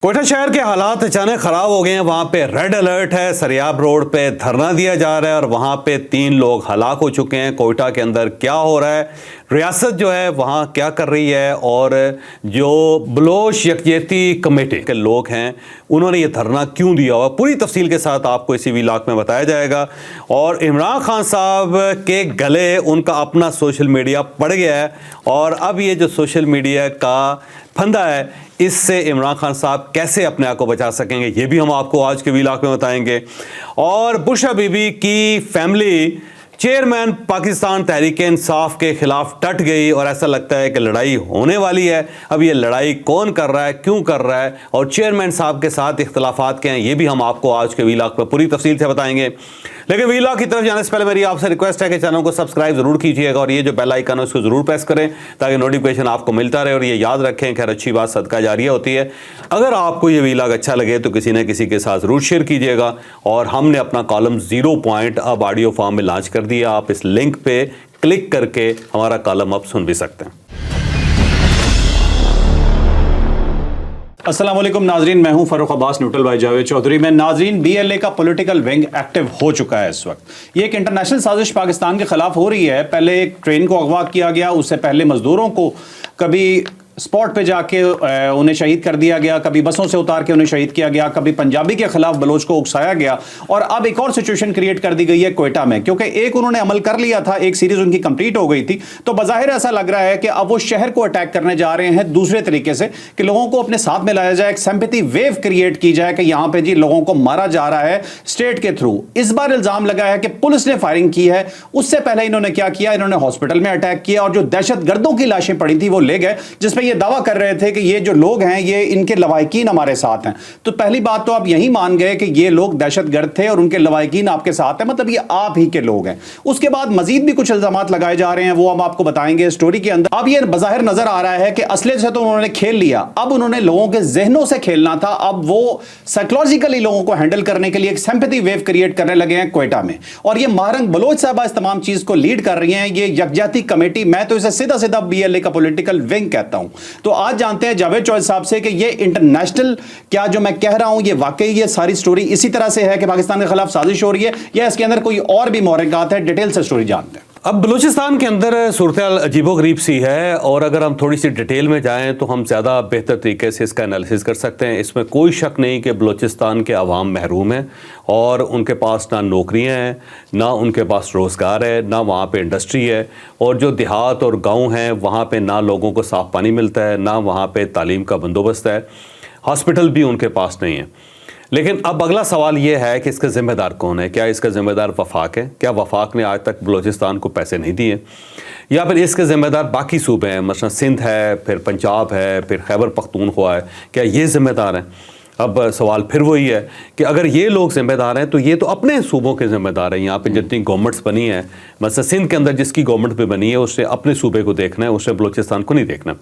کوئٹہ شہر کے حالات اچانک خراب ہو گئے ہیں. وہاں پہ ریڈ الرٹ ہے. سریاب روڈ پہ دھرنا دیا جا رہا ہے اور وہاں پہ 3 لوگ ہلاک ہو چکے ہیں. کوئٹہ کے اندر کیا ہو رہا ہے, ریاست جو ہے وہاں کیا کر رہی ہے, اور جو بلوچ یکجہتی کمیٹی کے لوگ ہیں انہوں نے یہ دھرنا کیوں دیا ہوا, پوری تفصیل کے ساتھ آپ کو اسی ویلاگ میں بتایا جائے گا. اور عمران خان صاحب کے گلے ان کا اپنا سوشل میڈیا پڑ گیا ہے, اور اب یہ جو سوشل میڈیا کا پھندا ہے اس سے عمران خان صاحب کیسے اپنے آپ کو بچا سکیں گے یہ بھی ہم آپ کو آج کے ویلاگ میں بتائیں گے. اور بشرا بی بی کی فیملی چیئرمین پاکستان تحریک انصاف کے خلاف ڈٹ گئی اور ایسا لگتا ہے کہ لڑائی ہونے والی ہے. اب یہ لڑائی کون کر رہا ہے, کیوں کر رہا ہے, اور چیئرمین صاحب کے ساتھ اختلافات کیا ہیں یہ بھی ہم آپ کو آج کے ویلاگ میں پوری تفصیل سے بتائیں گے. لیکن ویلاگ کی طرف جانے سے پہلے میری آپ سے ریکویسٹ ہے کہ چینل کو سبسکرائب ضرور کیجیے گا اور یہ جو بیل آئیکن ہے اس کو ضرور پریس کریں تاکہ نوٹیفکیشن آپ کو ملتا رہے. اور یہ یاد رکھیں کہ ہر اچھی بات صدقہ جاریہ ہوتی ہے. اگر آپ کو یہ ویلاگ اچھا لگے تو کسی نہ کسی کے ساتھ ضرور شیئر کیجیے گا. اور ہم نے اپنا کالم 0 پوائنٹ اب آڈیو فارم میں لانچ کر دیا. آپ اس لنک پہ کلک کر کے ہمارا کالم اب سن بھی سکتے ہیں. السلام علیکم ناظرین, میں ہوں فاروق عباس نیوٹرل بائی جاوید چودھری. میں ناظرین بی ایل اے کا پولیٹیکل ونگ ایکٹیو ہو چکا ہے اس وقت. یہ ایک انٹرنیشنل سازش پاکستان کے خلاف ہو رہی ہے. پہلے ایک ٹرین کو اغوا کیا گیا, اس سے پہلے مزدوروں کو کبھی اسپاٹ پہ جا کے انہیں شہید کر دیا گیا, کبھی بسوں سے اتار کے انہیں شہید کیا گیا, کبھی پنجابی کے خلاف بلوچ کو اکسایا گیا, اور اب ایک اور سچویشن کریٹ کر دی گئی ہے کوئٹہ میں. کیونکہ ایک انہوں نے عمل کر لیا تھا, ایک سیریز ان کی کمپلیٹ ہو گئی تھی, تو بظاہر ایسا لگ رہا ہے کہ اب وہ شہر کو اٹیک کرنے جا رہے ہیں دوسرے طریقے سے, کہ لوگوں کو اپنے ساتھ میں لایا جائے, ایک سمپیتھی ویو کریٹ کی جائے کہ یہاں پہ جی لوگوں کو مارا جا رہا ہے اسٹیٹ کے تھرو. اس بار الزام لگا ہے کہ پولیس نے فائرنگ کی ہے. اس سے پہلے انہوں نے کیا کیا, انہوں نے ہاسپٹل میں اٹیک کیا اور جو دہشت گردوں کی لاشیں پڑی تھی وہ لے گئے, جس پہ یہ دعویٰ کر رہے تھے کہ یہ جو لوگ ہیں یہ ان کے لواحقین ہمارے ساتھ ہیں. تو پہلی بات تو آپ یہی مان گئے کہ یہ لوگ دہشت گرد تھے اور ان کے لواحقین آپ کے ساتھ ہیں, مطلب یہ آپ ہی کے لوگ ہیں. اس کے بعد مزید بھی کچھ الزامات لگائے جا رہے ہیں, وہ ہم آپ کو بتائیں گے اسٹوری کے اندر. اب یہ بظاہر نظر آ رہا ہے کہ اسلحے سے تو انہوں نے کھیل لیا, اب انہوں نے لوگوں کے ذہنوں سے کھیلنا تھا. اب وہ سائیکولوجیکلی لوگوں کو ہینڈل کرنے کے لیے ایک سمپیتھی ویو کریٹ کرنے لگے ہیں کوئٹہ میں. اور یہ مہرنگ بلوچ صاحبہ اس تمام چیز کو لیڈ کر رہی ہیں, یہ یکجہتی کمیٹی. میں تو اسے سیدھا سیدھا بی ایل اے کا پولیٹیکل ونگ کہتا ہوں. تو آج جانتے ہیں جاوید چوہدری صاحب سے کہ یہ انٹرنیشنل کیا جو میں کہہ رہا ہوں یہ واقعی یہ ساری سٹوری اسی طرح سے ہے کہ پاکستان کے خلاف سازش ہو رہی ہے, یا اس کے اندر کوئی اور بھی محرکات ہے. ڈیٹیل سے سٹوری جانتے ہیں. اب بلوچستان کے اندر صورتحال عجیب و غریب سی ہے, اور اگر ہم تھوڑی سی ڈیٹیل میں جائیں تو ہم زیادہ بہتر طریقے سے اس کا انالیسس کر سکتے ہیں. اس میں کوئی شک نہیں کہ بلوچستان کے عوام محروم ہیں, اور ان کے پاس نہ نوکریاں ہیں, نہ ان کے پاس روزگار ہے, نہ وہاں پہ انڈسٹری ہے, اور جو دیہات اور گاؤں ہیں وہاں پہ نہ لوگوں کو صاف پانی ملتا ہے, نہ وہاں پہ تعلیم کا بندوبست ہے, ہاسپٹل بھی ان کے پاس نہیں ہے. لیکن اب اگلا سوال یہ ہے کہ اس کا ذمہ دار کون ہے؟ کیا اس کا ذمہ دار وفاق ہے؟ کیا وفاق نے آج تک بلوچستان کو پیسے نہیں دیے؟ یا پھر اس کے ذمہ دار باقی صوبے ہیں, مثلا سندھ ہے, پھر پنجاب ہے, پھر خیبر پختونخوا ہے, کیا یہ ذمہ دار ہیں؟ اب سوال پھر وہی ہے کہ اگر یہ لوگ ذمہ دار ہیں تو یہ تو اپنے صوبوں کے ذمہ دار ہیں. یہاں پہ جتنی گورنمنٹس بنی ہیں, مثلا سندھ کے اندر جس کی گورنمنٹ پہ بنی ہے اس نے اپنے صوبے کو دیکھنا ہے, اس نے بلوچستان کو نہیں دیکھنا.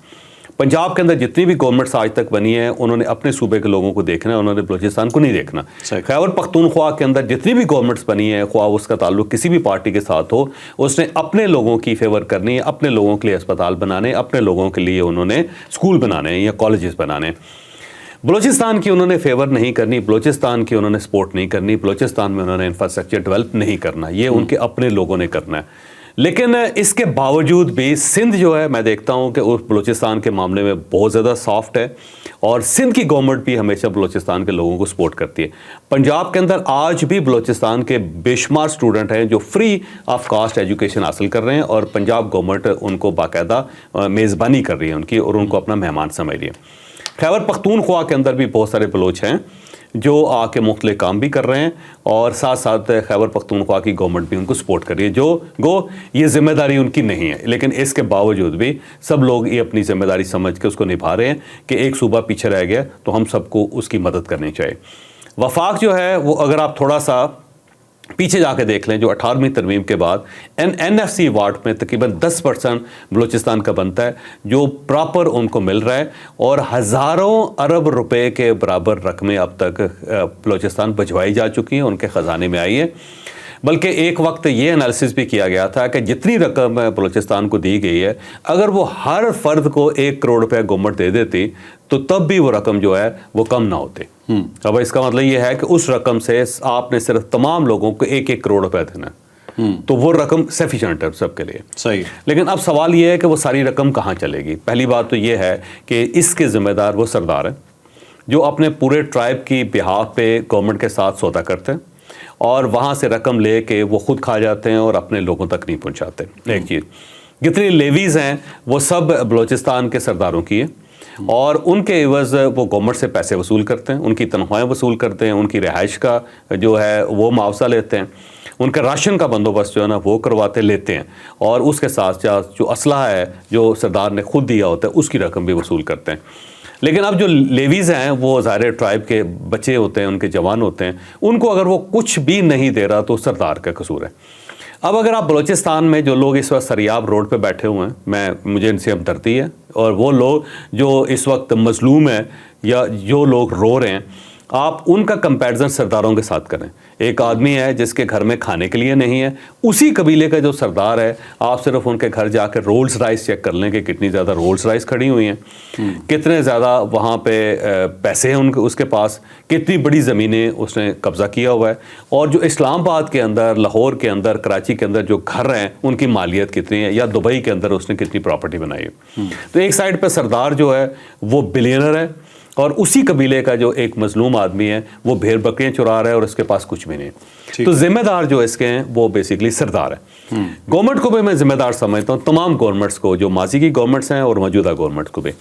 پنجاب کے اندر جتنی بھی گورنمنٹس آج تک بنی ہیں انہوں نے اپنے صوبے کے لوگوں کو دیکھنا ہے, انہوں نے بلوچستان کو نہیں دیکھنا. خیبر پختونخوا کے اندر جتنی بھی گورنمنٹس بنی ہیں, خواہ اس کا تعلق کسی بھی پارٹی کے ساتھ ہو, اس نے اپنے لوگوں کی فیور کرنی ہے, اپنے لوگوں کے لیے اسپتال بنانے, اپنے لوگوں کے لیے انہوں نے اسکول بنانے یا کالجز بنانے. بلوچستان کی انہوں نے فیور نہیں کرنی, بلوچستان کی انہوں نے سپورٹ نہیں کرنی, بلوچستان میں انہوں نے انفراسٹرکچر ڈیولپ نہیں کرنا, یہ ان کے اپنے لوگوں نے کرنا ہے. لیکن اس کے باوجود بھی سندھ جو ہے میں دیکھتا ہوں کہ اس بلوچستان کے معاملے میں بہت زیادہ سافٹ ہے, اور سندھ کی گورنمنٹ بھی ہمیشہ بلوچستان کے لوگوں کو سپورٹ کرتی ہے. پنجاب کے اندر آج بھی بلوچستان کے بے شمار اسٹوڈنٹ ہیں جو فری آف کاسٹ ایجوکیشن حاصل کر رہے ہیں, اور پنجاب گورنمنٹ ان کو باقاعدہ میزبانی کر رہی ہے ان کی, اور ان کو اپنا مہمان سمجھ رہی ہے. خیبر پختونخوا کے اندر بھی بہت سارے بلوچ ہیں جو آ کے مختلف کام بھی کر رہے ہیں, اور ساتھ ساتھ خیبر پختونخوا کی گورنمنٹ بھی ان کو سپورٹ کر رہی ہے, جو یہ ذمہ داری ان کی نہیں ہے. لیکن اس کے باوجود بھی سب لوگ یہ اپنی ذمہ داری سمجھ کے اس کو نبھا رہے ہیں کہ ایک صوبہ پیچھے رہ گیا تو ہم سب کو اس کی مدد کرنی چاہیے. وفاق جو ہے وہ اگر آپ تھوڑا سا پیچھے جا کے دیکھ لیں, جو 18ویں ترمیم کے بعد این ایف سی وارڈ میں تقریباً 10% بلوچستان کا بنتا ہے جو پراپر ان کو مل رہا ہے, اور ہزاروں ارب روپے کے برابر رقمیں اب تک بلوچستان بھجوائی جا چکی ہیں, ان کے خزانے میں آئی ہے. بلکہ ایک وقت یہ انالیسس بھی کیا گیا تھا کہ جتنی رقم بلوچستان کو دی گئی ہے اگر وہ ہر فرد کو 1 کروڑ روپے گورنمنٹ دے دیتی تو تب بھی وہ رقم جو ہے وہ کم نہ ہوتی. اب اس کا مطلب یہ ہے کہ اس رقم سے آپ نے صرف تمام لوگوں کو 1 کروڑ روپے دینا ہے, تو وہ رقم سفیشینٹ ہے سب کے لیے. صحیح. لیکن اب سوال یہ ہے کہ وہ ساری رقم کہاں چلے گی. پہلی بات تو یہ ہے کہ اس کے ذمہ دار وہ سردار ہیں جو اپنے پورے ٹرائب کی بہاف پہ گورنمنٹ کے ساتھ سودا کرتے ہیں اور وہاں سے رقم لے کے وہ خود کھا جاتے ہیں اور اپنے لوگوں تک نہیں پہنچاتے. ایک چیز, جتنی لیویز ہیں وہ سب بلوچستان کے سرداروں کی ہیں اور ان کے عوض وہ گورنمنٹ سے پیسے وصول کرتے ہیں, ان کی تنخواہیں وصول کرتے ہیں, ان کی رہائش کا جو ہے وہ معاوضہ لیتے ہیں, ان کا راشن کا بندوبست جو ہے نا وہ کرواتے لیتے ہیں, اور اس کے ساتھ ساتھ جو اسلحہ ہے جو سردار نے خود دیا ہوتا ہے اس کی رقم بھی وصول کرتے ہیں. لیکن اب جو لیویز ہیں وہ ظاہر ٹرائب کے بچے ہوتے ہیں, ان کے جوان ہوتے ہیں, ان کو اگر وہ کچھ بھی نہیں دے رہا تو سردار کا قصور ہے. اب اگر آپ بلوچستان میں جو لوگ اس وقت سریاب روڈ پہ بیٹھے ہوئے ہیں, مجھے ان سے ہمدردی ہے, اور وہ لوگ جو اس وقت مظلوم ہیں یا جو لوگ رو رہے ہیں, آپ ان کا کمپیریزن سرداروں کے ساتھ کریں. ایک آدمی ہے جس کے گھر میں کھانے کے لیے نہیں ہے, اسی قبیلے کا جو سردار ہے, آپ صرف ان کے گھر جا کے رولز رائس چیک کر لیں کہ کتنی زیادہ رولز رائس کھڑی ہوئی ہیں, کتنے زیادہ وہاں پہ پیسے ہیں اس کے پاس, کتنی بڑی زمینیں اس نے قبضہ کیا ہوا ہے, اور جو اسلام آباد کے اندر, لاہور کے اندر, کراچی کے اندر جو گھر ہیں ان کی مالیت کتنی ہے, یا دبئی کے اندر اس نے کتنی پراپرٹی بنائی ہے. تو ایک سائڈ پہ سردار جو ہے وہ بلینر ہے, اور اسی قبیلے کا جو ایک مظلوم آدمی ہے وہ بھیڑ بکریاں چرا رہا ہے اور اس کے پاس کچھ بھی نہیں. تو ذمہ دار جو اس کے ہیں وہ بیسیکلی سردار ہے. گورنمنٹ کو بھی میں ذمہ دار سمجھتا ہوں, تمام گورنمنٹس کو, جو ماضی کی گورنمنٹس ہیں اور موجودہ گورنمنٹ کو بھی.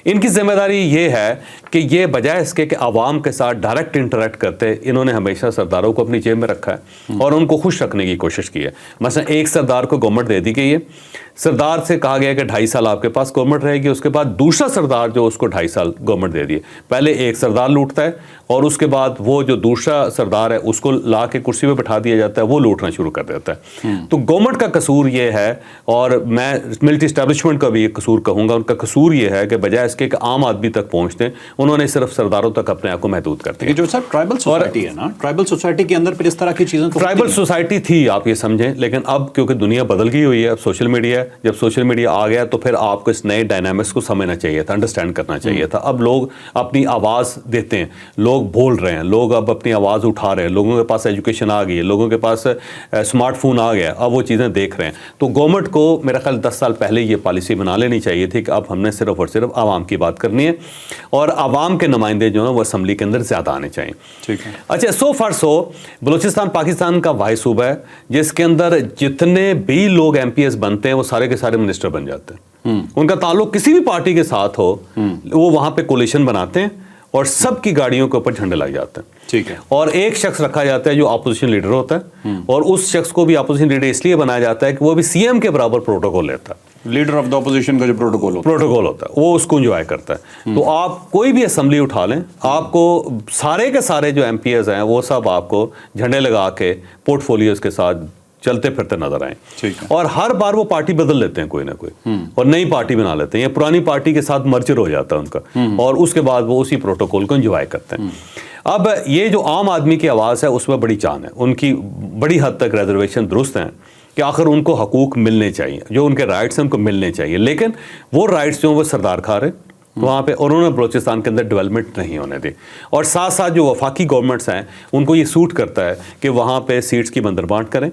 ان کی ذمہ داری یہ ہے کہ یہ بجائے اس کے کہ عوام کے ساتھ ڈائریکٹ انٹریکٹ کرتے, انہوں نے ہمیشہ سرداروں کو اپنی جیب میں رکھا ہے اور ان کو خوش رکھنے کی کوشش کی ہے. مثلا ایک سردار کو گورنمنٹ دے دی گئی ہے, سردار سے کہا گیا کہ 2.5 سال آپ کے پاس گورنمنٹ رہے گی, اس کے بعد دوسرا سردار جو اس کو 2.5 سال گورنمنٹ دے دیے. پہلے ایک سردار لوٹتا ہے اور اس کے بعد وہ جو دوسرا سردار ہے اس کو لا کے کرسی پہ بٹھا دیا جاتا ہے, وہ لوٹنا شروع کر دیتا ہے. تو گورنمنٹ کا قصور یہ ہے, اور میں ملٹری اسٹیبلشمنٹ کا بھی یہ قصور کہوں گا, ان کا قصور یہ ہے کہ بجائے اس کے کہ عام آدمی تک پہنچتے, انہوں نے صرف سرداروں تک اپنے آپ کو محدود کر دیا. جو سر ٹرائبل سوسائٹی ہے نا, ٹرائبل سوسائٹی کے اندر پھر اس طرح کی چیزیں, ٹرائبل سوسائٹی تھی آپ یہ سمجھیں, لیکن اب کیونکہ دنیا بدل گئی ہوئی ہے, اب سوشل میڈیا ہے, جب سوشل میڈیا آ گیا تو پھر آپ کو اس نئے ڈائنامکس کو سمجھنا چاہیے تھا, انڈرسٹینڈ کرنا چاہیے تھا. اب لوگ اپنی آواز دیتے ہیں, لوگ بول رہے ہیں, لوگ اب اپنی آواز اٹھا رہے ہیں, لوگوں کے پاس ایجوکیشن آ گئی ہے, لوگوں کے پاس اسمارٹ فون آ گیا, اب وہ چیزیں دیکھ رہے ہیں. تو گورنمنٹ کو میرا خیال 10 سال پہلے یہ پالیسی بنا لینی چاہیے تھی کہ اب ہم نے صرف اور صرف عوام کی بات کرنی ہے, اور عوام کے نمائندے جو ہیں وہ اسمبلی کے اندر زیادہ آنے چاہیے. ٹھیک ہے. اچھا, سو فار سو بلوچستان پاکستان کا واحد صوبہ ہے جس کے اندر جتنے بھی لوگ ایم پی ایس بنتے ہیں وہ سارے کے سارے منسٹر بن جاتے ہیں. ان کا تعلق کسی بھی پارٹی کے ساتھ ہو, وہ وہاں پہ کولیشن بناتے ہیں اور سب کی گاڑیوں کے اوپر جھنڈے لگ جاتے ہیں. ٹھیک ہے. اور ایک شخص رکھا جاتا ہے جو اپوزیشن لیڈر ہوتا ہے, اور اس شخص کو بھی اپوزیشن لیڈر اس لیے بنایا جاتا ہے کہ وہ بھی سی ایم کے برابر پروٹوکول لیتا ہے. لیڈر آف دا اپوزیشن کا جو پروٹوکول ہوتا ہے وہ اس کو انجوائے کرتا ہے. تو آپ کوئی بھی اسمبلی اٹھا لیں, آپ کو سارے کے سارے جو ایم پی ایز ہیں وہ سب آپ کو جھنڈے لگا کے پورٹ فولیوز کے ساتھ چلتے پھرتے نظر آئیں, اور ہر بار وہ پارٹی بدل لیتے ہیں کوئی نہ کوئی, اور نئی پارٹی بنا لیتے ہیں, یا پرانی پارٹی کے ساتھ مرجر ہو جاتا ہے ان کا, اور اس کے بعد وہ اسی پروٹوکول کو انجوائے کرتے ہیں. اب یہ جو عام آدمی کی آواز ہے اس میں بڑی جان ہے, ان کی بڑی حد تک ریزرویشن درست ہیں کہ آخر ان کو حقوق ملنے چاہیے, جو ان کے رائٹس ہیں ان کو ملنے چاہیے, لیکن وہ رائٹس جو وہ سردار کھا رہے وہاں پہ, اور انہوں نے بلوچستان کے اندر ڈیولپمنٹ نہیں ہونے دی. اور ساتھ ساتھ جو وفاقی گورنمنٹس ہیں ان کو یہ سوٹ کرتا ہے کہ وہاں پہ سیٹس کی بندر بانٹ کریں.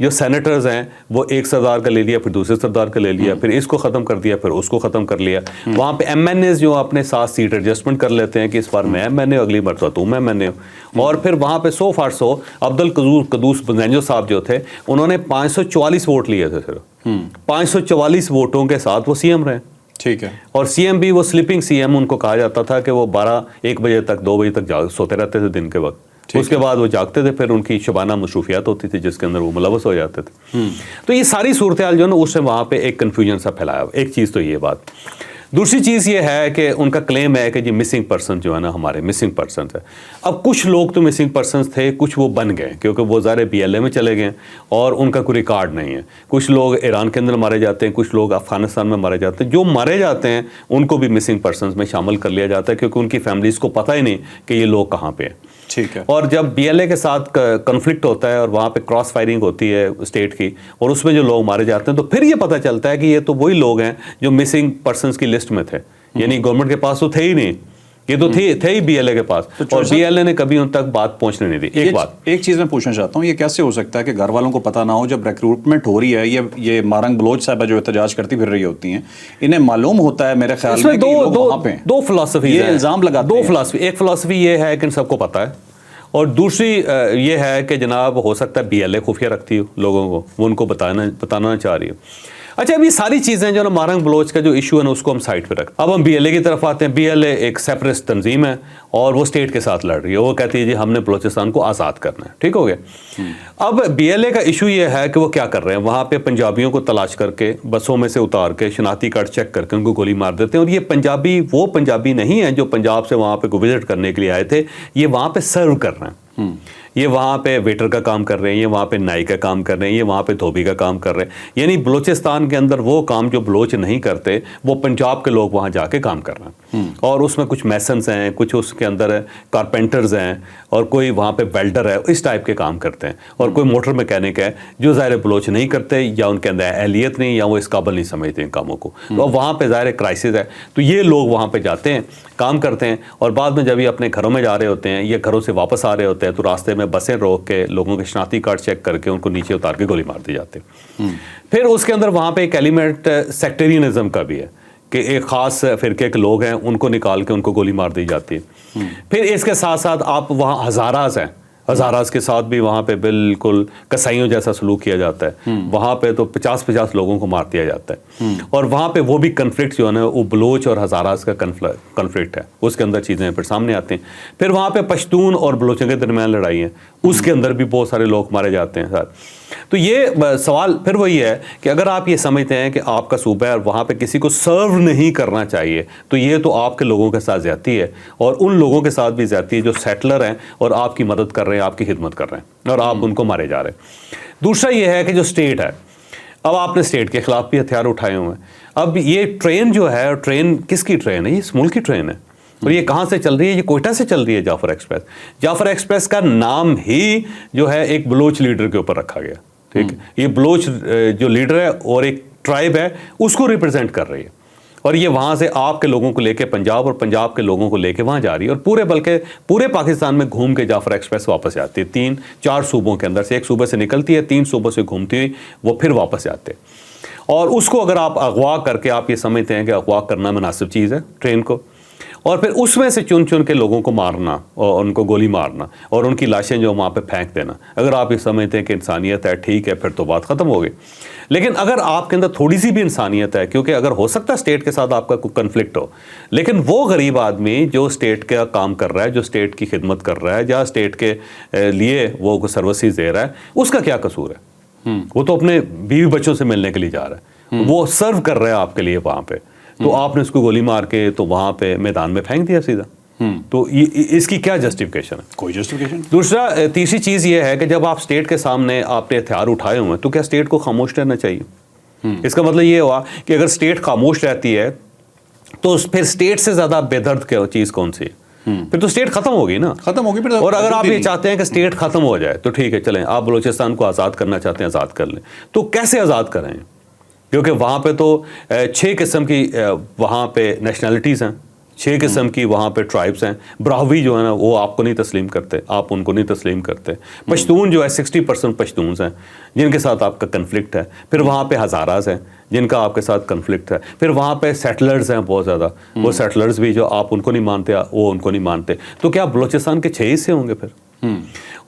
جو سینیٹرز ہیں وہ ایک سردار کا لے لیا, پھر دوسرے سردار کا لے لیا, پھر اس کو ختم کر دیا, پھر اس کو ختم کر لیا. وہاں پہ ایم این ایز جو اپنے ساتھ سیٹ ایڈجسٹمنٹ کر لیتے ہیں کہ اس بار میں ایم این اے, اگلی مرتبہ تم ایم این اے. اور پھر وہاں پہ 100 فار 100 عبدالقدوس بنجو صاحب جو تھے, انہوں نے 544 ووٹ لیے تھے, صرف 544 ووٹوں کے ساتھ وہ سی ایم رہے. ٹھیک ہے. اور سی ایم بھی وہ سلیپنگ سی ایم ان کو کہا جاتا تھا کہ وہ 12-1 بجے تک 2 بجے تک سوتے رہتے تھے دن کے وقت. اس کے بعد وہ جاگتے تھے, پھر ان کی شبانہ مصروفیات ہوتی تھی جس کے اندر وہ ملوث ہو جاتے تھے. تو یہ ساری صورتحال جو ہے نا اس سے وہاں پہ ایک کنفیوژن سا پھیلایا. ایک چیز تو یہ بات. دوسری چیز یہ ہے کہ ان کا کلیم ہے کہ جی مسنگ پرسن جو ہے نا ہمارے مسنگ پرسنز ہے. اب کچھ لوگ تو مسنگ پرسنز تھے, کچھ وہ بن گئے کیونکہ وہ ظاہر پی ایل اے میں چلے گئے اور ان کا کوئی ریکارڈ نہیں ہے. کچھ لوگ ایران کے اندر مارے جاتے ہیں, کچھ لوگ افغانستان میں مارے جاتے ہیں. جو مارے جاتے ہیں ان کو بھی مسنگ پرسنز میں شامل کر لیا جاتا ہے کیونکہ ان کی فیملیز کو پتہ ہی نہیں کہ یہ لوگ کہاں پہ ہیں. ٹھیک ہے. اور جب بی ایل اے کے ساتھ کنفلکٹ ہوتا ہے اور وہاں پہ کراس فائرنگ ہوتی ہے اسٹیٹ کی اور اس میں جو لوگ مارے جاتے ہیں تو پھر یہ پتہ چلتا ہے کہ یہ تو وہی لوگ ہیں جو مسنگ پرسنس کی لسٹ میں تھے. یعنی گورنمنٹ کے پاس تو تھے ہی نہیں, یہ تو تھے ہی بی ایل اے کے پاس, اور بی ایل اے نے کبھی ان تک بات پہنچنے نہیں دی. ایک چیز میں پوچھنا چاہتا ہوں, یہ کیسے ہو سکتا ہے کہ گھر والوں کو پتہ نہ ہو جب ریکروٹمنٹ ہو رہی ہے؟ یہ مارنگ بلوچ صاحبہ جو احتجاج کرتی پھر رہی ہوتی ہیں, انہیں معلوم ہوتا ہے میرے خیال میں کہ لوگ وہاں پہ دو فلسفی یہ الزام لگاتے ہیں. دو فلسفی, ایک فلسفی یہ ہے کہ ان سب کو پتہ ہے, اور دوسری یہ ہے کہ جناب ہو سکتا ہے بی ایل اے خفیہ رکھتی ہو لوگوں کو, وہ ان کو بتانا چاہ رہی ہے. اچھا, اب یہ ساری چیزیں جو نا مارنگ بلوچ کا جو ایشو ہے نا اس کو ہم سائڈ پہ رکھتے ہیں. اب ہم بی ایل اے کی طرف آتے ہیں. بی ایل اے ایک سیپریٹ تنظیم ہے اور وہ اسٹیٹ کے ساتھ لڑ رہی ہے. وہ کہتی ہے جی ہم نے بلوچستان کو آزاد کرنا ہے. ٹھیک ہو گیا. اب بی ایل اے کا ایشو یہ ہے کہ وہ کیا کر رہے ہیں, وہاں پہ پنجابیوں کو تلاش کر کے بسوں میں سے اتار کے شناختی کارڈ چیک کر کے ان کو گولی مار دیتے ہیں. اور یہ پنجابی وہ پنجابی نہیں ہیں جو پنجاب سے وہاں پہ وزٹ کرنے کے لیے آئے تھے, یہ وہاں پہ سرو کر رہے ہیں. یہ وہاں پہ ویٹر کا کام کر رہے ہیں, یہ وہاں پہ نائی کا کام کر رہے ہیں, یہ وہاں پہ دھوبی کا کام کر رہے ہیں. یعنی بلوچستان کے اندر وہ کام جو بلوچ نہیں کرتے وہ پنجاب کے لوگ وہاں جا کے کام کر رہے ہیں. اور اس میں کچھ میسنز ہیں, کچھ اس کے اندر کارپینٹرز ہیں, اور کوئی وہاں پہ ویلڈر ہے, اس ٹائپ کے کام کرتے ہیں. اور کوئی موٹر میکینک ہے جو ظاہر بلوچ نہیں کرتے, یا ان کے اندر اہلیت نہیں, یا وہ اس قابل نہیں سمجھتے ان کاموں کو. تو وہاں پہ ظاہر کرائسس ہے. تو یہ لوگ وہاں پہ جاتے ہیں, کام کرتے ہیں, اور بعد میں جب یہ اپنے گھروں میں جا رہے ہوتے ہیں, یہ گھروں سے واپس آ رہے ہوتے ہیں, تو راستے میں بسیں روک کے لوگوں کے شناختی کارڈ چیک کر کے ان کو نیچے اتار کے گولی مار دی جاتی. پھر اس کے اندر وہاں پہ ایک ایلیمنٹ سیکٹرینزم کا بھی ہے کہ ایک خاص فرقے کے لوگ ہیں ان کو نکال کے ان کو گولی مار دی جاتی ہے. پھر اس کے ساتھ ساتھ آپ وہاں ہزاراز ہیں, ہزاراز کے ساتھ بھی وہاں پہ بالکل کسائیوں جیسا سلوک کیا جاتا ہے. وہاں پہ تو 50 لوگوں کو مار دیا جاتا ہے. اور وہاں پہ وہ بھی کنفلکٹ جو ہے نا وہ بلوچ اور ہزاراز کا کنفلکٹ ہے, اس کے اندر چیزیں پھر سامنے آتے ہیں. پھر وہاں پہ پشتون اور بلوچوں کے درمیان لڑائی ہیں, اس کے اندر بھی بہت سارے لوگ مارے جاتے ہیں. تو یہ سوال پھر وہی ہے کہ اگر آپ یہ سمجھتے ہیں کہ آپ کا صوبہ ہے اور وہاں پہ کسی کو سرو نہیں کرنا چاہیے, تو یہ تو آپ کے لوگوں کے ساتھ زیادتی ہے, اور ان لوگوں کے ساتھ بھی زیادتی ہے جو سیٹلر ہیں اور آپ کی مدد کر رہے ہیں, آپ کی خدمت کر رہے ہیں, اور آپ ان کو مارے جا رہے ہیں. دوسرا یہ ہے کہ جو اسٹیٹ ہے, اب آپ نے اسٹیٹ کے خلاف بھی ہتھیار اٹھائے ہوئے ہیں. اب یہ ٹرین جو ہے, ٹرین کس کی ٹرین ہے؟ یہ اس ملک کی ٹرین ہے. اور یہ کہاں سے چل رہی ہے؟ یہ کوئٹہ سے چل رہی ہے جعفر ایکسپریس. جعفر ایکسپریس کا نام ہی جو ہے ایک بلوچ لیڈر کے اوپر رکھا گیا. ٹھیک ہے, یہ بلوچ جو لیڈر ہے اور ایک ٹرائب ہے اس کو ریپرزینٹ کر رہی ہے, اور یہ وہاں سے آپ کے لوگوں کو لے کے پنجاب اور پنجاب کے لوگوں کو لے کے وہاں جا رہی ہے, اور بلکہ پورے پاکستان میں گھوم کے جعفر ایکسپریس واپس جاتی ہے. 3-4 صوبوں کے اندر سے, ایک صوبے سے نکلتی ہے, 3 صوبوں سے گھومتی ہوئی وہ پھر واپس جاتے. اور اس کو اگر آپ اغوا کر کے آپ یہ سمجھتے ہیں کہ اغوا کرنا مناسب چیز ہے ٹرین کو, اور پھر اس میں سے چن کے لوگوں کو مارنا اور ان کو گولی مارنا اور ان کی لاشیں جو وہاں پہ پھینک دینا, اگر آپ یہ سمجھتے ہیں کہ انسانیت ہے, ٹھیک ہے, پھر تو بات ختم ہو گئی. لیکن اگر آپ کے اندر تھوڑی سی بھی انسانیت ہے, کیونکہ اگر ہو سکتا ہے اسٹیٹ کے ساتھ آپ کا کوئی کنفلکٹ ہو, لیکن وہ غریب آدمی جو اسٹیٹ کا کام کر رہا ہے, جو اسٹیٹ کی خدمت کر رہا ہے, یا اسٹیٹ کے لیے وہ سروسز دے رہا ہے, اس کا کیا قصور ہے؟ وہ تو اپنے بیوی بچوں سے ملنے کے لیے جا رہا ہے, وہ سرو کر رہا ہے آپ کے لیے وہاں پہ, تو آپ نے اس کو گولی مار کے تو وہاں پہ میدان میں پھینک دیا سیدھا. تو اس کی کیا جسٹیفیکیشن ہے؟ کوئی جسٹیفیکیشن. تیسری چیز یہ ہے کہ جب آپ اسٹیٹ کے سامنے آپ نے ہتھیار اٹھائے ہوئے ہیں تو کیا اسٹیٹ کو خاموش رہنا چاہیے؟ اس کا مطلب یہ ہوا کہ اگر اسٹیٹ خاموش رہتی ہے تو پھر اسٹیٹ سے زیادہ بے درد چیز کون سی ہے؟ پھر تو اسٹیٹ ختم ہوگی نا, ختم ہوگی. پھر اور اگر آپ یہ چاہتے ہیں کہ اسٹیٹ ختم ہو جائے تو ٹھیک ہے, چلیں آپ بلوچستان کو آزاد کرنا چاہتے ہیں, آزاد کر لیں. تو کیسے آزاد کریں؟ کیونکہ وہاں پہ تو 6 قسم کی وہاں پہ نیشنلٹیز ہیں, 6 قسم کی وہاں پہ ٹرائبس ہیں. براہوی جو ہے نا وہ آپ کو نہیں تسلیم کرتے, آپ ان کو نہیں تسلیم کرتے. پشتون جو ہے 60% پشتونز ہیں جن کے ساتھ آپ کا کنفلکٹ ہے. پھر وہاں پہ ہزاراز ہیں جن کا آپ کے ساتھ کنفلکٹ ہے. پھر وہاں پہ سیٹلرز ہیں بہت زیادہ, وہ سیٹلرز بھی جو آپ ان کو نہیں مانتے, وہ ان کو نہیں مانتے. تو کیا بلوچستان کے 6 حصے ہوں گے پھر؟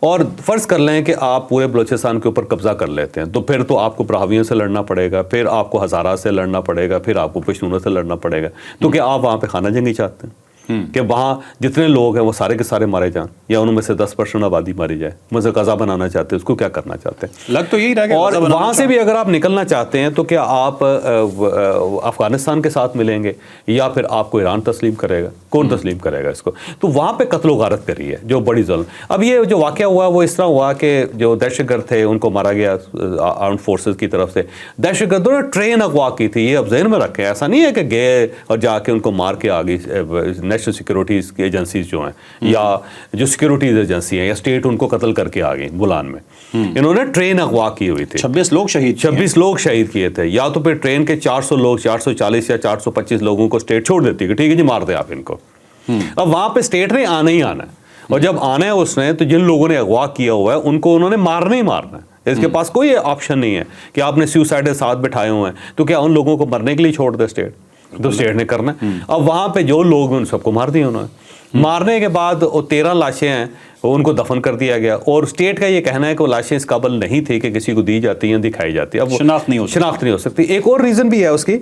اور فرض کر لیں کہ آپ پورے بلوچستان کے اوپر قبضہ کر لیتے ہیں, تو پھر تو آپ کو براہویوں سے لڑنا پڑے گا, پھر آپ کو ہزاراز سے لڑنا پڑے گا, پھر آپ کو پشتونوں سے لڑنا پڑے گا. تو کیا آپ وہاں پہ خانہ جنگی چاہتے ہیں کہ وہاں جتنے لوگ ہیں وہ سارے کے سارے مارے جائیں, یا ان میں سے 10% آبادی ماری جائے؟ مجھے قضا بنانا چاہتے ہیں, اس کو کیا کرنا چاہتے ہیں؟ لگ تو یہی رہا. اور وہاں سے بھی اگر آپ نکلنا چاہتے ہیں تو کیا آپ افغانستان کے ساتھ ملیں گے, یا پھر آپ کو ایران تسلیم کرے گا؟ کون تسلیم کرے گا اس کو؟ تو وہاں پہ قتل و غارت کری ہے جو بڑی ظلم. اب یہ جو واقعہ ہوا وہ اس طرح ہوا کہ جو دہشت گرد تھے ان کو مارا گیا آرمڈ فورسز کی طرف سے. دہشت گردوں نے ٹرین اغوا کی تھی, یہ اب ذہن میں رکھیں. ایسا نہیں ہے کہ گئے اور جا کے ان کو مار کے آ گئی. نیشنل سیکورٹیز کی ایجنسیز جو ہیں یا جو سیکورٹیز ایجنسی ہیں یا اسٹیٹ ان کو قتل کر کے آ گئی بولان میں. انہوں نے ٹرین اغوا کی ہوئی تھی, 26 لوگ شہید 26 لوگ شہید کیے تھے. یا تو پھر ٹرین کے 400 لوگ 440 یا 425 لوگوں کو اسٹیٹ چھوڑ دیتی کہ ٹھیک ہے جی مار دیں آپ ان کو. اب وہاں پہ اسٹیٹ نے آنا ہی آنا ہے, اور جب آنا ہے اس نے تو جن لوگوں نے اغوا کیا ہوا ہے ان کو انہوں نے مارنا ہی مارنا ہے. اس کے پاس کوئی آپشن نہیں ہے کہ آپ نے سیوسائڈ ساتھ بٹھائے ہوئے ہیں تو کیا ان لوگوں کو مرنے کے لیے چھوڑ دے اسٹیٹ, تو اسٹیٹ نے کرنا ہے. اب وہاں پہ جو لوگ ان سب کو مار دیا انہوں نے. مارنے کے بعد وہ 13 لاشیں ہیں ان کو دفن کر دیا گیا, اور اسٹیٹ کا یہ کہنا ہے کہ وہ لاشیں اس قابل نہیں تھی کہ کسی کو دی جاتی ہیں دکھائی جاتی. اب شناخت نہیں ہو سکتی. ایک اور ریزن بھی ہے اس کی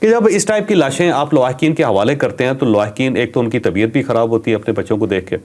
کہ جب اس ٹائپ کی لاشیں آپ لواحقین کے حوالے کرتے ہیں تو لواحقین ایک تو ان کی طبیعت بھی خراب ہوتی ہے اپنے بچوں کو دیکھ کے,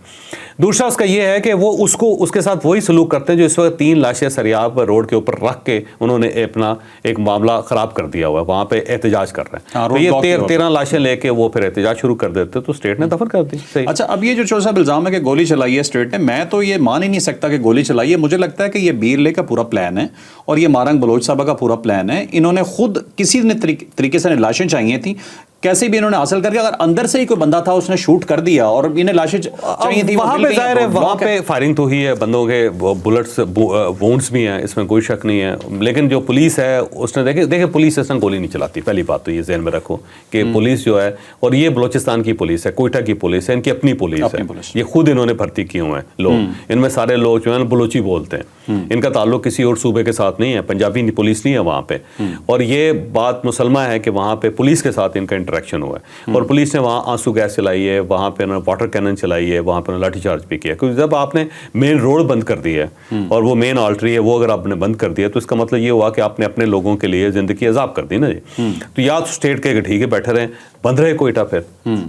دوسرا اس کا یہ ہے کہ وہ اس کے ساتھ وہی سلوک کرتے ہیں جو اس وقت 3 لاشیں سریاب روڈ کے اوپر رکھ کے انہوں نے اپنا ایک معاملہ خراب کر دیا ہوا ہے, وہاں پہ احتجاج کر رہے ہیں. تو یہ 13 لاشیں لے کے وہ پھر احتجاج شروع کر دیتے تو اسٹیٹ نے دفن کر دی. اچھا, اب یہ جو چوہدری صاحب الزام ہے کہ گولی چلائی ہے اسٹیٹ نے, میں تو یہ مان ہی نہیں سکتا کہ گولی چلائی ہے. مجھے لگتا ہے کہ یہ BLA کا پورا پلان ہے اور یہ مارنگ بلوچ صاحبہ کا پورا پلان ہے. انہوں نے خود کسی نے طریقے سے لاشیں چاہیے تھیں, کیسے بھی انہوں نے حاصل کر کے, اگر اندر سے ہی کوئی بندہ تھا اس نے شوٹ کر دیا اور انہیں لاشیں چاہیے تھی. وہاں پہ ظاہر ہے وہاں پہ فائرنگ تو ہی ہے, بندوں کے بلٹس وونڈس بھی ہیں, اس میں کوئی شک نہیں ہے. لیکن جو پولیس ہے اس نے دیکھیں پولیس اس طرح گولی نہیں چلاتی. پہلی بات تو یہ ذہن میں رکھو کہ پولیس جو ہے, اور یہ بلوچستان کی پولیس ہے, کوئٹہ کی پولیس ہے, ان کی اپنی پولیس ہے, یہ خود انہوں نے بھرتی کیے ہوئے ہیں لوگ. ان میں سارے لوگ جو ہیں بلوچی بولتے ہیں, ان کا تعلق کسی اور صوبے کے ساتھ نہیں ہے, پنجابی پولیس نہیں ہے وہاں پہ. اور یہ بات مسلمہ ہے کہ وہاں پہ پولیس کے ساتھ ان کا انٹریکشن ہوا ہے, اور پولیس نے وہاں آنسو گیس چلائی ہے, وہاں پہ انہوں نے واٹر کینن چلائی ہے, وہاں پہ انہوں نے لاٹھی چارج بھی کیا. کیونکہ جب آپ نے مین روڈ بند کر دی ہے اور وہ مین آرٹری ہے وہ اگر آپ نے بند کر دیا تو اس کا مطلب یہ ہوا کہ آپ نے اپنے لوگوں کے لیے زندگی عذاب کر دی نا جی. تو یا تو اسٹیٹ کے ٹھیک ہے بیٹھے رہیں, بند رہے کوئٹہ, پھر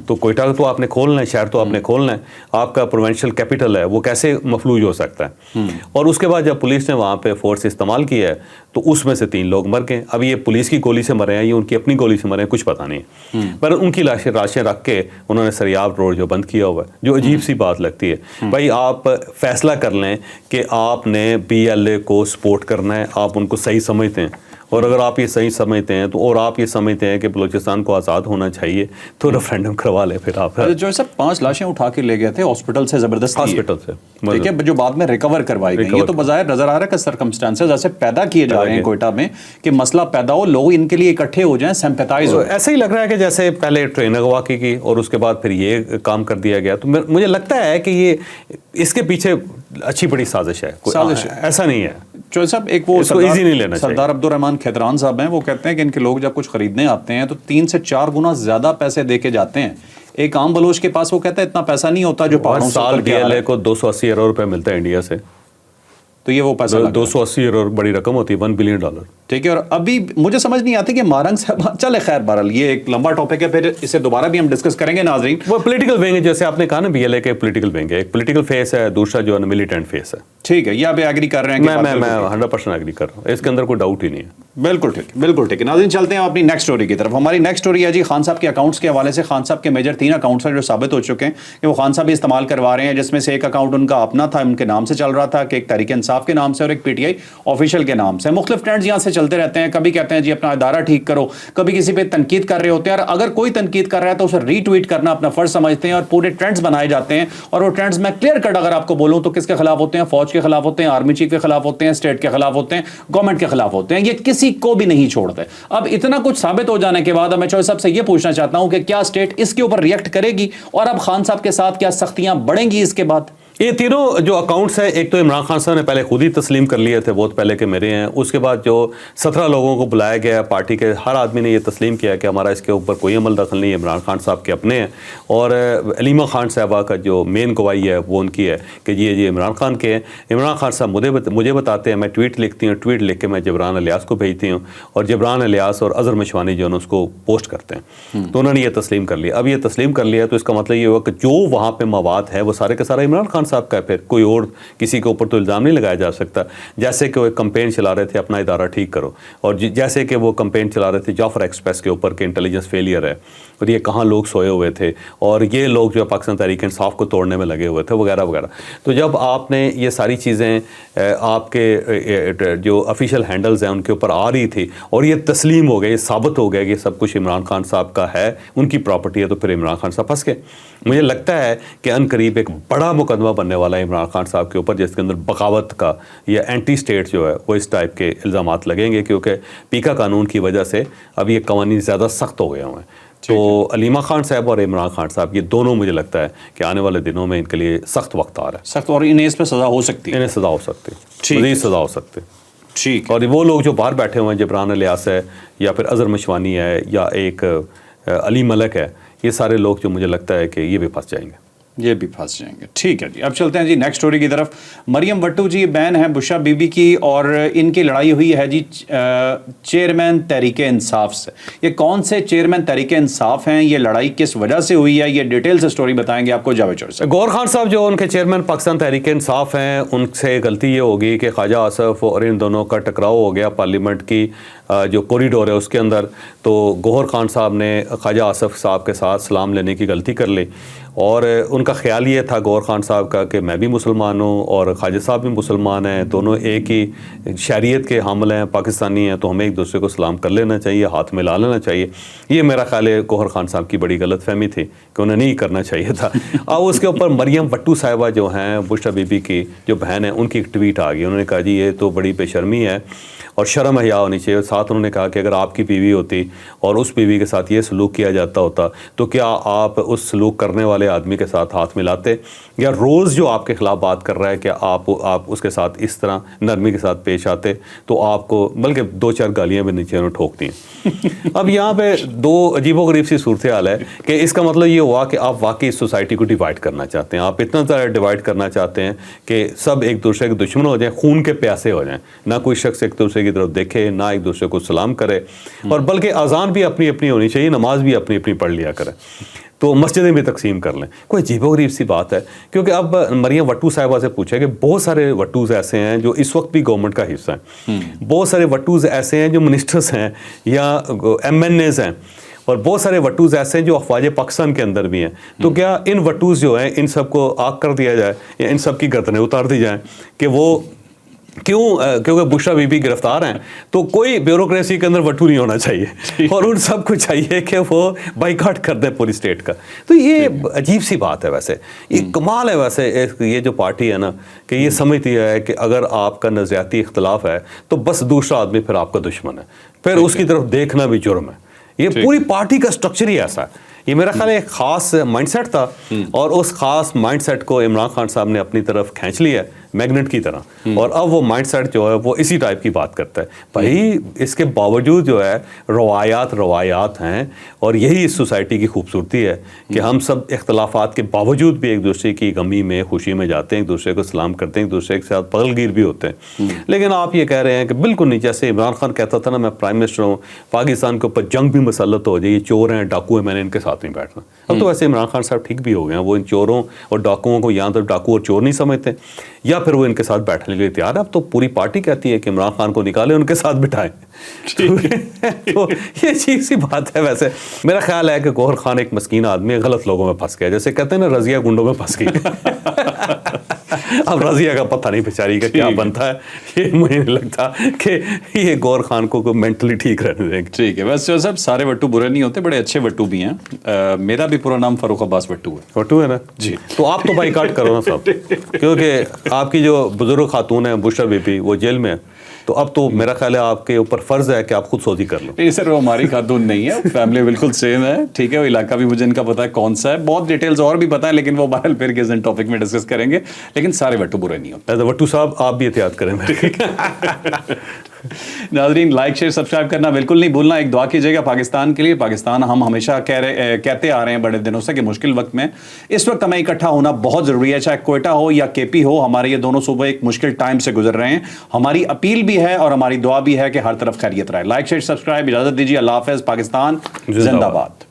تو کوئٹہ تو آپ نے کھولنا ہے, شہر تو آپ نے کھولنا ہے, آپ کا پروونشل کیپٹل ہے, وہ کیسے مفلوج ہو سکتا ہے. اور اس کے بعد جب پولیس نے وہاں پہ فورس استعمال کیا ہے تو اس میں سے 3 لوگ مر گئے. اب یہ پولیس کی گولی سے مرے ہیں یا ان کی اپنی گولی سے مرے ہیں کچھ پتہ نہیں, پر ان کی لاشیں رکھ کے انہوں نے سریاب روڈ جو بند کیا ہوا ہے, جو عجیب سی بات لگتی ہے. بھائی آپ فیصلہ کر لیں کہ آپ نے BLA کو سپورٹ کرنا ہے, آپ ان کو صحیح سمجھتے ہیں, اور اگر آپ یہ صحیح سمجھتے ہیں تو, اور آپ یہ سمجھتے ہیں کہ بلوچستان کو آزاد ہونا چاہیے تو ریفرینڈم کروا لیں. پھر آپ جو سب 5 لاشیں اٹھا کے لے گئے تھے ہاسپٹل سے, زبردستی ہاسپٹل سے, ٹھیک ہے, جو بعد میں ریکور کروائی گئی. یہ تو بظاہر نظر آ رہا ہے کہ سرکمسٹانسز ایسے پیدا کیے جا رہے ہیں کوئٹہ میں کہ مسئلہ پیدا ہو, لوگ ان کے لیے اکٹھے ہو جائیں, سمپیتائز ہو. ایسا ہی لگ رہا ہے کہ جیسے پہلے ٹرین اغوا کی اور اس کے بعد پھر یہ کام کر دیا گیا. تو مجھے لگتا ہے کہ یہ اس کے پیچھے اچھی بڑی سازش ہے, ایسا نہیں ہے. چوہدری صاحب ایک وہ سردار عبد الرحمان کھیتران صاحب ہیں, وہ کہتے ہیں کہ ان کے لوگ جب کچھ خریدنے آتے ہیں تو 3 سے 4 گنا زیادہ پیسے دے کے جاتے ہیں. ایک عام بلوچ کے پاس وہ کہتا ہے اتنا پیسہ نہیں ہوتا جو پہاڑوں سے سال BLA کو 280 ارب روپے ملتا ہے انڈیا سے, تو یہ وہ پیسہ 280 ارب بڑی رقم ہوتی ہے, $1 بلین. ٹھیک ہے. اور ابھی مجھے سمجھ نہیں آتی کہ مارنگ صاحب, چلے خیر بہرحال یہ ایک لمبا ٹاپک ہے, پھر اسے دوبارہ بھی ہم ڈسکس کریں گے ناظرین. وہ پولیٹیکل ونگ ہے, جیسے آپ نے کہا نا BLA کے پولیٹیکل ونگ ہے, ایک پولیٹیکل فیس ہے, دوسرا جو ہے ملیٹنٹ فیس ہے. ٹھیک ہے, یہ آپ ایگری کر رہے ہیں؟ میں 100% ایگری کر رہا ہوں, اس کے اندر کوئی ڈاؤٹ ہی نہیں ہے. بالکل ٹھیک, بالکل ٹھیک ہے. ناظرین چلتے ہیں اپنی نیکسٹ سٹوری کی طرف. ہماری نیکسٹ سٹوری ہے جی خان صاحب کے اکاؤنٹس کے حوالے سے. خان صاحب کے میجر 3 اکاؤنٹس ہیں جو ثابت ہو چکے ہیں کہ وہ خان صاحب استعمال کروا رہے ہیں, جس میں سے ایک اکاؤنٹ ان کا اپنا تھا, ان کے نام سے چل رہا تھا, کہ ایک تحریک انصاف کے نام سے اور ایک PTI آفیشیل کے نام سے. مختلف ٹرینڈز یہاں سے چلتے رہتے ہیں. کبھی کہتے ہیں جی اپنا ادارہ ٹھیک کرو, کبھی کسی پہ تنقید کر رہے ہوتے ہیں, اور اگر کوئی تنقید کر رہا ہے تو اسے ری ٹویٹ کرنا اپنا فرض سمجھتے ہیں, اور پورے ٹرینڈز بنائے جاتے ہیں. اور وہ ٹرینڈز میں کلیئر کٹ اگر آپ کو بولوں تو کس کے خلاف ہوتے ہیں؟ فوج کے خلاف ہوتے ہیں, آرمی چیف کے خلاف ہوتے ہیں, اسٹیٹ کے خلاف ہوتے ہیں, گورنمنٹ کے خلاف ہوتے ہیں. یہ کسی کو بھی نہیں چھوڑتے. اب اتنا کچھ ثابت ہو جانے کے بعد میں چوہدری صاحب سے یہ پوچھنا چاہتا ہوں کہ کیا اسٹیٹ اس کے اوپر ریئیکٹ کرے گی, اور اب خان صاحب کے ساتھ کیا سختیاں بڑھیں گی اس کے بعد؟ یہ تینوں جو اکاؤنٹس ہیں, ایک تو عمران خان صاحب نے پہلے خود ہی تسلیم کر لیے تھے بہت پہلے کہ میرے ہیں. اس کے بعد جو 17 لوگوں کو بلایا گیا پارٹی کے, ہر آدمی نے یہ تسلیم کیا کہ ہمارا اس کے اوپر کوئی عمل دخل نہیں ہے, عمران خان صاحب کے اپنے ہیں. اور علیمہ خان صاحبہ کا جو مین گواہی ہے وہ ان کی ہے کہ یہ عمران خان کے ہیں. عمران خان صاحب مجھے بتاتے ہیں, میں ٹویٹ لکھتی ہوں, ٹویٹ لکھ کے میں جبران الیاس کو بھیجتی ہوں, اور جبران الیاس اور اظہر مشوانی جو ہے اس کو پوسٹ کرتے ہیں. تو انہوں نے یہ تسلیم کر لیا. اب یہ تسلیم کر لیا تو اس کا مطلب یہ ہوا کہ جو وہاں پہ مواد ہے وہ سارے کے سارے عمران خان صاحب کا ہے, پھر کوئی اور کسی کے اوپر تو الزام نہیں لگایا جا سکتا. جیسے کہ وہ ایک کمپین چلا رہے تھے اپنا ادارہ ٹھیک کرو, اور جیسے کہ وہ کمپین چلا رہے تھے جعفر ایکسپریس کے اوپر کہ انٹیلیجنس فیلئر ہے, اور یہ کہاں لوگ سوئے ہوئے تھے, اور یہ لوگ جو پاکستان تحریک انصاف کو توڑنے میں لگے ہوئے تھے وغیرہ وغیرہ. تو جب آپ نے یہ ساری چیزیں آپ کے جو آفیشیل ہینڈلز ہیں ان کے اوپر آ رہی تھی, اور یہ تسلیم ہو گیا, یہ ثابت ہو گیا کہ سب کچھ عمران خان صاحب کا ہے, ان کی پراپرٹی ہے, تو پھر عمران خان صاحب پھنس گئے. مجھے لگتا ہے کہ ان قریب ایک بڑا مقدمہ بننے والا ہے عمران خان صاحب کے اوپر, جس کے اندر بغاوت کا یا اینٹی اسٹیٹ جو ہے وہ اس ٹائپ کے الزامات لگیں گے, کیونکہ پیکا قانون کی وجہ سے اب یہ قوانین زیادہ سخت ہو گئے ہوئے ہیں. تو علیمہ خان صاحب اور عمران خان صاحب یہ دونوں مجھے لگتا ہے کہ آنے والے دنوں میں ان کے لیے سخت وقت آ رہا ہے. سخت, اور انہیں اس پہ سزا ہو سکتی ہے, انہیں سزا ہو سکتی ہے, مزید سزا ہو سکتی ہے. ٹھیک. اور وہ لوگ جو باہر بیٹھے ہوئے ہیں, جبران الیاس ہے یا پھر اظہر مشوانی ہے یا ایک علی ملک ہے, یہ سارے لوگ جو مجھے لگتا ہے کہ یہ بھی پھنس جائیں گے, یہ بھی پھنس جائیں گے. ٹھیک ہے جی, اب چلتے ہیں جی نیکسٹ سٹوری کی طرف. مریم وٹو جی بہن ہیں بشرا بی بی کی, اور ان کی لڑائی ہوئی ہے جی چیئرمین تحریک انصاف سے. یہ کون سے چیئرمین تحریک انصاف ہیں, یہ لڑائی کس وجہ سے ہوئی ہے, یہ ڈیٹیل سے سٹوری بتائیں گے آپ کو جاوید چور صاحب. گور خان صاحب جو ان کے چیئرمین پاکستان تحریک انصاف ہیں, ان سے غلطی یہ ہوگی کہ خواجہ آصف اور ان دونوں کا ٹکراؤ ہو گیا پارلیمنٹ کی جو کوریڈور ہے اس کے اندر. تو گوہر خان صاحب نے خواجہ آصف صاحب کے ساتھ سلام لینے کی غلطی کر لی, اور ان کا خیال یہ تھا گوہر خان صاحب کا کہ میں بھی مسلمان ہوں اور خواجہ صاحب بھی مسلمان ہیں, دونوں ایک ہی شریعت کے حامل ہیں, پاکستانی ہیں, تو ہمیں ایک دوسرے کو سلام کر لینا چاہیے, ہاتھ ملا لینا چاہیے. یہ میرا خیال ہے گوہر خان صاحب کی بڑی غلط فہمی تھی کہ انہیں نہیں کرنا چاہیے تھا. اب اس کے اوپر مریم وٹو صاحبہ جو ہیں بشرا بی بی کی جو بہن ہیں, ان کی ایک ٹویٹ آ گئی. انہوں نے کہا جی یہ تو بڑی بے شرمی ہے اور شرم حیا ہونی چاہیے. ساتھ انہوں نے کہا کہ اگر آپ کی بیوی ہوتی اور اس بیوی کے ساتھ یہ سلوک کیا جاتا ہوتا تو کیا آپ اس سلوک کرنے والے آدمی کے ساتھ ہاتھ ملاتے, یا روز جو آپ کے خلاف بات کر رہا ہے کہ آپ اس کے ساتھ اس طرح نرمی کے ساتھ پیش آتے تو آپ کو بلکہ 2-4 گالیاں بھی نیچے انہوں ٹھوکتی ہیں. اب یہاں پہ دو عجیب و غریب سی صورتحال ہے کہ اس کا مطلب یہ ہوا کہ آپ واقعی اس سوسائٹی کو ڈیوائڈ کرنا چاہتے ہیں, آپ اتنا زیادہ ڈیوائڈ کرنا چاہتے ہیں کہ سب ایک دوسرے کے دشمن ہو جائیں, خون کے پیاسے ہو جائیں, نہ کوئی شخص ایک دوسرے کی طرف دیکھے, نہ ایک دوسرے کو سلام کرے, اور بلکہ اذان بھی اپنی اپنی ہونی چاہیے, نماز بھی اپنی اپنی پڑھ لیا کرے, تو مسجدیں بھی تقسیم کر لیں. کوئی عجیب و غریب سی بات ہے, کیونکہ اب مریم وٹو صاحبہ سے پوچھا کہ بہت سارے وٹوز ایسے ہیں جو اس وقت بھی گورنمنٹ کا حصہ ہیں, بہت سارے وٹوز ایسے ہیں جو منسٹرز ہیں یا ایم این ایز ہیں, اور بہت سارے وٹوز ایسے ہیں جو افواج پاکستان کے اندر بھی ہیں. تو کیا ان وٹوز جو ہیں ان سب کو آگ کر دیا جائے یا ان سب کی گردنیں اتار دی جائیں کہ وہ کیونکہ بشرا بی بی گرفتار ہیں تو کوئی بیوروکریسی کے اندر وٹو نہیں ہونا چاہیے, اور ان سب کو چاہیے کہ وہ بائیکاٹ کر دیں پوری اسٹیٹ کا. تو یہ عجیب سی بات ہے, ویسے یہ کمال ہے ویسے یہ جو پارٹی ہے نا کہ یہ سمجھتی ہے کہ اگر آپ کا نظریاتی اختلاف ہے تو بس دوسرا آدمی پھر آپ کا دشمن ہے, پھر اس کی طرف دیکھنا بھی جرم ہے. یہ پوری پارٹی کا سٹرکچر ہی ایسا ہے. یہ میرا خیال ہے ایک خاص مائنڈ سیٹ تھا, اور اس خاص مائنڈ سیٹ کو عمران خان صاحب نے اپنی طرف کھینچ لیا ہے میگنٹ کی طرح, اور اب وہ مائنڈ سیٹ جو ہے وہ اسی ٹائپ کی بات کرتا ہے. بھائی اس کے باوجود جو ہے روایات ہیں, اور یہی اس سوسائٹی کی خوبصورتی ہے کہ ہم سب اختلافات کے باوجود بھی ایک دوسرے کی غمی میں خوشی میں جاتے ہیں, ایک دوسرے کو سلام کرتے ہیں, ایک دوسرے کے ساتھ پگل گیر بھی ہوتے ہیں. لیکن آپ یہ کہہ رہے ہیں کہ بالکل نہیں, جیسے عمران خان کہتا تھا نا میں پرائم منسٹر ہوں, پاکستان کے اوپر جنگ بھی مسلط ہو جائے, یہ چور ہیں ڈاکو ہیں, میں نے ان کے ساتھ نہیں بیٹھنا. اب تو ویسے عمران خان صاحب ٹھیک بھی ہو گئے ہیں, وہ ان چوروں اور ڈاکوؤں کو یہاں تک ڈاکو اور چور نہیں سمجھتے, یا پھر وہ ان کے ساتھ بیٹھنے کے لیے تیار ہے. اب تو پوری پارٹی کہتی ہے کہ عمران خان کو نکالیں, ان کے ساتھ بٹھائیں. تو یہ چیز سی بات ہے. ویسے میرا خیال ہے کہ گوہر خان ایک مسکین آدمی غلط لوگوں میں پھنس گیا, جیسے کہتے ہیں نا رضیہ گنڈوں میں پھنس گئی. اب رضیہ کا پتہ نہیں بیچاری کا کیا بنتا ہے, یہ مجھے نہیں لگتا کہ یہ گوہر خان کو مینٹلی ٹھیک رہنے دیں گے. ٹھیک ہے, ویسے صاحب سارے وٹو برے نہیں ہوتے, بڑے اچھے وٹو بھی ہیں. میرا بھی پورا نام فاروق عباس وٹو ہے. وٹو ہے نا جی, تو آپ تو بائیکاٹ کرو نا صاحب, کیونکہ آپ کی جو بزرگ خاتون ہیں بشرا بی بی وہ جیل میں ہے, تو اب تو میرا خیال ہے آپ کے اوپر فرض ہے کہ آپ خود سوزی کر لو. نہیں سر, وہ ہماری خاتون نہیں ہے, فیملی بالکل سیم ہے. ٹھیک ہے, وہ علاقہ بھی مجھے ان کا پتا ہے کون سا ہے, بہت ڈیٹیلز اور بھی پتا ہے, لیکن وہ بہرحال پھر کسی ٹاپک میں ڈسکس کریں گے. لیکن سارے وٹو برے نہیں ہوتے. وٹو صاحب آپ بھی احتیاط کریں. ناظرین لائک شیئر سبسکرائب کرنا بالکل نہیں بھولنا. ایک دعا کیجیے گا پاکستان کے لیے. پاکستان ہم ہمیشہ کہتے آ رہے ہیں بڑے دنوں سے کہ مشکل وقت میں اس وقت ہمیں اکٹھا ہونا بہت ضروری ہے. چاہے کوئٹہ ہو یا کے پی ہو, ہمارے یہ دونوں صوبے ایک مشکل ٹائم سے گزر رہے ہیں. ہماری اپیل بھی ہے اور ہماری دعا بھی ہے کہ ہر طرف خیریت رہے. لائک شیئر سبسکرائب, اجازت دیجیے. اللہ حافظ. پاکستان زندہ باد.